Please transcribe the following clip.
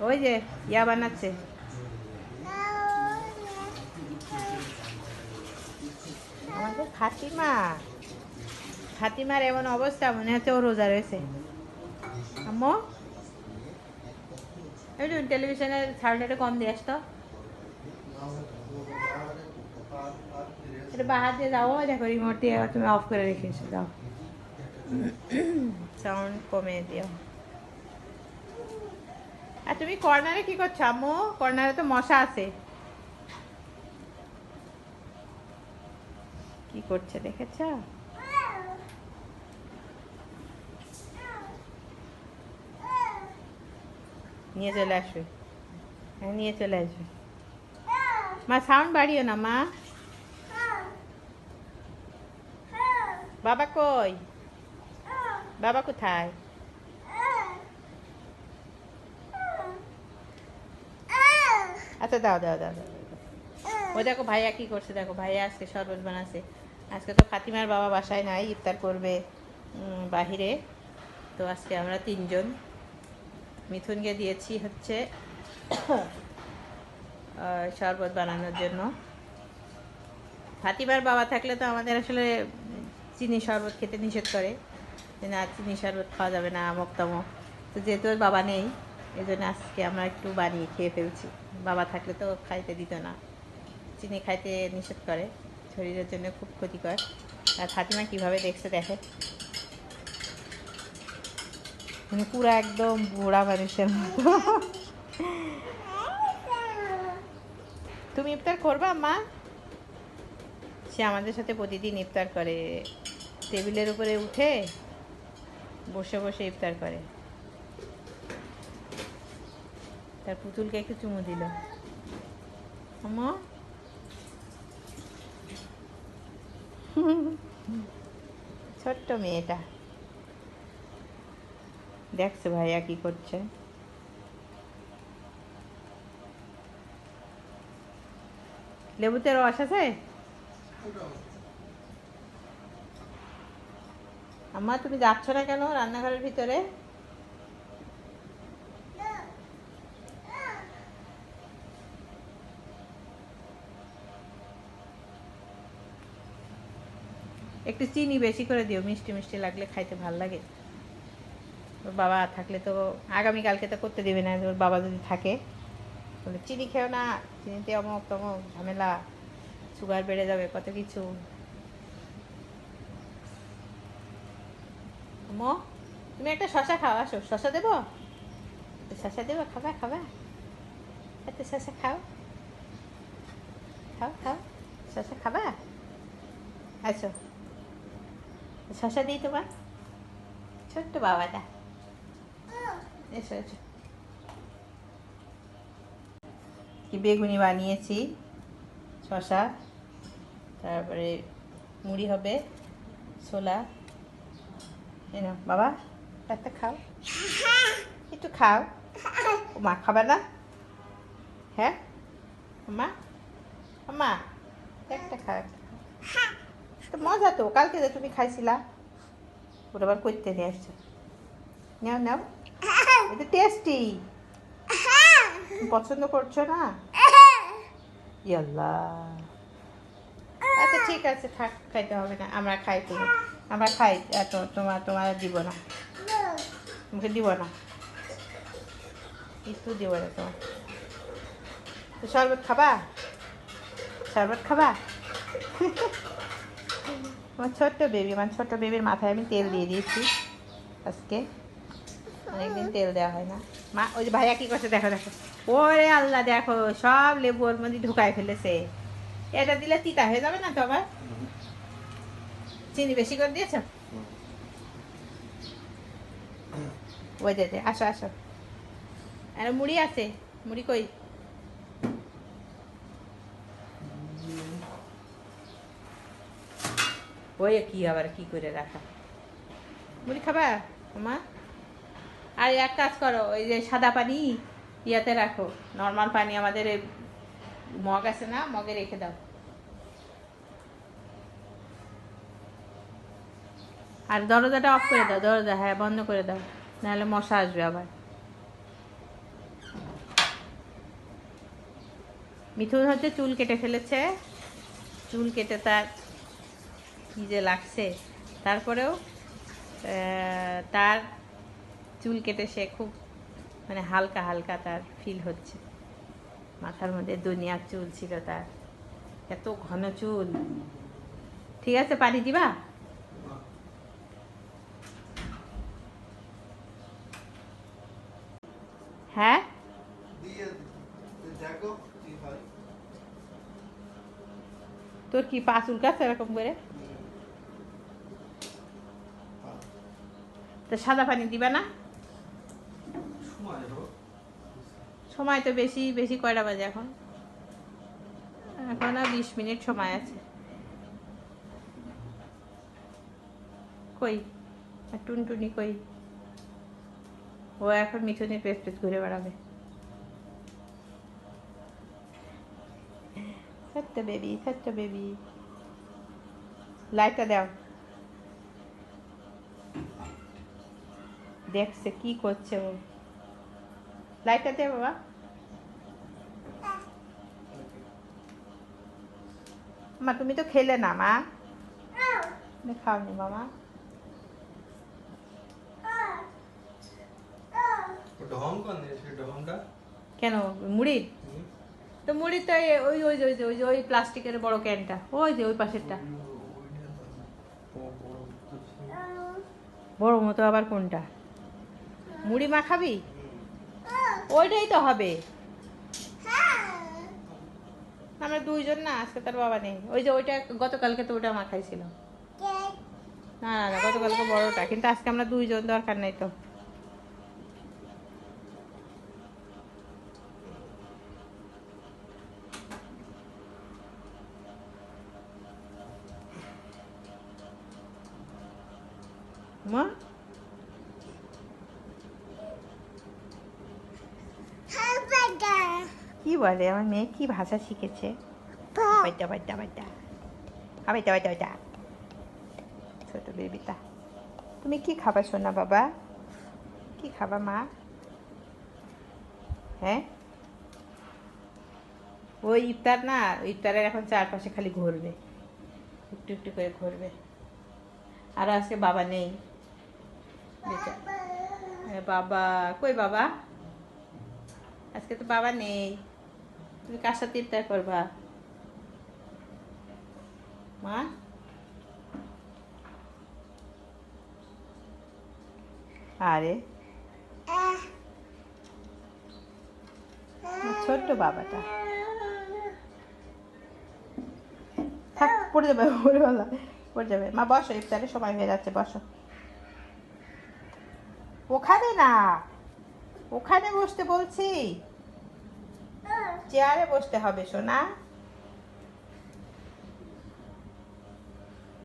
ওই যে ইয়া বানাচ্ছে। আমাদের ফাতিমার এমন অবস্থা, মনে হচ্ছে ও রোজা রয়েছে। আম্মু একটু টেলিভিশনের সাউন্ডটা কম দিয়ে আসতো। এটা বাহার দিয়ে যাও, দেখো রিমোট দিয়ে তুমি অফ করে রেখেছো, যাও সাউন্ড কমে দিও। আর তুমি কর্নারে কি করছো আম্মু? কর্নারে তো মশা আছে। কি করছে দেখেছ? নিয়ে চলে আসবে। হ্যাঁ নিয়ে চলে আসবে। মা সাউন্ড বাড়িও না মা। বাবা কই? বাবা কোথায়? আচ্ছা দাও দাও দাও দাও। ও দেখো ভাইয়া কি করছে, দেখো ভাইয়া আজকে শরবত বানাচ্ছে। আজকে তো ফাতিমার বাবা বাসায় নাই, ইফতার করবে বাহিরে। তো আজকে আমরা তিনজন, মিথুনকে দিয়েছি হচ্ছে শরবত বানানোর জন্য। ফাতিমার বাবা থাকলে তো আমাদের আসলে চিনি শরবত খেতে নিষেধ করে, যে না চিনি শরবত খাওয়া যাবে না, আমক তমক। তো যেহেতু ওর বাবা নেই, এই জন্য আজকে আমরা একটু বানিয়ে খেয়ে ফেলছি। বাবা থাকলে তো খাইতে দিত না, চিনি খাইতে নিষেধ করে, শরীরের জন্য খুব ক্ষতিকর। আর ফাতিমা কীভাবে দেখছে দেখে, মানে পুরো একদম বুড়া মানুষের মতো। তুমি ইফতার করবা মা? সে আমাদের সাথে প্রতিদিন ইফতার করে, টেবিলের উপরে উঠে বসে বসে ইফতার করে। তার পুতুলকে একটু চুমু দিল। আম্মা ছোট্ট মেয়েটা দেখছো ভাইয়া কি করছে। লেবুতে রস আছে? আম্মা তুমি যাচ্ছ না কেন রান্নাঘরের ভিতরে? একটু চিনি বেশি করে দিও, মিষ্টি মিষ্টি লাগলে খাইতে ভাল লাগে। ওর বাবা থাকলে তো, আগামীকালকে তো করতে দেবে না, ওর বাবা যদি থাকে বলে চিনি খেও না, চিনিতে অমক তমক ঝামেলা, সুগার বেড়ে যাবে, কত কিছু। মো তুমি একটা শশা খাও, আসো শশা দেবো, শশা দেবো, খাবা খাবা, এত শশা খাও, খাও খাও, শশা খাবা, আসো শশা দিই তোমার ছোট্ট বাবাটা, এসো এসো। কি বেগুনি বানিয়েছি, শশা, তারপরে মুড়ি হবে, ছোলা। এনো বাবা একটা খাও, একটু খাও। ও মা খাবে না? হ্যাঁ মা, মা একটা খাও, একটা খাও। তো মজা তো, কালকে যে তুমি খাইছিলা, ওটা আবার করতে নিয়ে আসছো। নাও নাও, এটা টেস্টি, পছন্দ করছো না? ইয়াল্লা, আচ্ছা ঠিক আছে থাক, খাইতে হবে না, আমরা খাই, তুমি আমরা খাই, এত তোমার তোমার দিব না, তোমাকে দিব না, একটু দিব না তোমার। তো শরবত খাবা, শরবত খাবা? আমার ছোট্ট বেবি, আমার ছোট্ট বেবির মাথায় আমি তেল দিয়ে দিয়েছি আজকে, অনেকদিন তেল দেওয়া হয় না। মা ওই যে ভাইয়া কী করছে দেখো দেখো, ওরে আল্লাহ দেখো সব লেবু ওর মধ্যে ঢুকায় ফেলেছে। এটা দিলে তিতা হয়ে যাবে না তো আবার? চিনি বেশি করে দিয়েছ? ওই দে আসো আসো, আর মুড়ি আছে, মুড়ি কই? ওই কি আবার কি করে রাখা, মুড়ি খাবা মা? আর এক কাজ করো, ওই যে সাদা পানি ইয়াতে রাখো, নর্মাল পানি আমাদের এই মগ আছে না, মগে রেখে দাও। আর দরজাটা অফ করে দাও, দরজা হ্যাঁ বন্ধ করে দাও, নাহলে মশা আসবে আবার। মিঠুন হচ্ছে চুল কেটে ফেলেছে, চুল কেটে তার কী যে লাগছে, তারপরেও তার চুল কেটে সে খুব মানে হালকা হালকা তার ফিল হচ্ছে। মাথার মধ্যে দুনিয়ার চুল ছিল তার, এত ঘন চুল। ঠিক আছে, পানি দিবা? হ্যাঁ, তোর কি পা চুলকাচ্ছে এরকম করে? তো সাদা পানি দিবা না? সময় তো বেশি বেশি, কয়টা বাজে এখন? এখন আর 20 মিনিট সময় আছে। কই আর টুনটুনি কই? ও এখন মিঠুনের পেট পেট ঘুরে বেড়াবে। ছোট্ট বেবি, ছোট্ট বেবি। লাইটটা দাও। দেখছে কি করছে ও। লাইটটা দে বাবা। মা তুমি তো খেলে না মা, খাওনি মামা। কেন মুড়ির? তো মুড়ির তো ওই ওই ওই ওই ওই প্লাস্টিকের বড় ক্যানটা, ওই যে ওই পাশেরটা। বড় মতো আবার কোনটা? মুড়ি মাখাবি? ওইটাই তো হবে। আমরা দুইজন না, আজকে তার বাবা নেই। ওই যে ওইটা গতকালকে তো ওটা মাখাইছিল। না না না, গতকালকে বড়টা, কিন্তু আজকে আমরা দুইজন, দরকার নেই তো। মা কি বলে আমার মেয়ে? কি ভাষা শিখেছে? ছোট বেবিটা, তুমি কি খাবা সোনা বাবা? কি খাবা মা? হ্যাঁ, ওই ইফতার না, ইফতারের এখন চারপাশে খালি ঘুরবে, একটু একটু করে ঘুরবে। আর আজকে বাবা নেই। বাবা কই? বাবা আজকে তো বাবা নেই, তুমি কার সাথে ইফতার করবা মা? আরে ছোট্ট বাবাটা থাক, পড়ে যাবে, পড়ে যাবে। মা বসো, ইফতারের সময় হয়ে যাচ্ছে, বসো। ওখানে না, ওখানে বসতে বলছি, চেয়ারে বসতে হবে সোনা।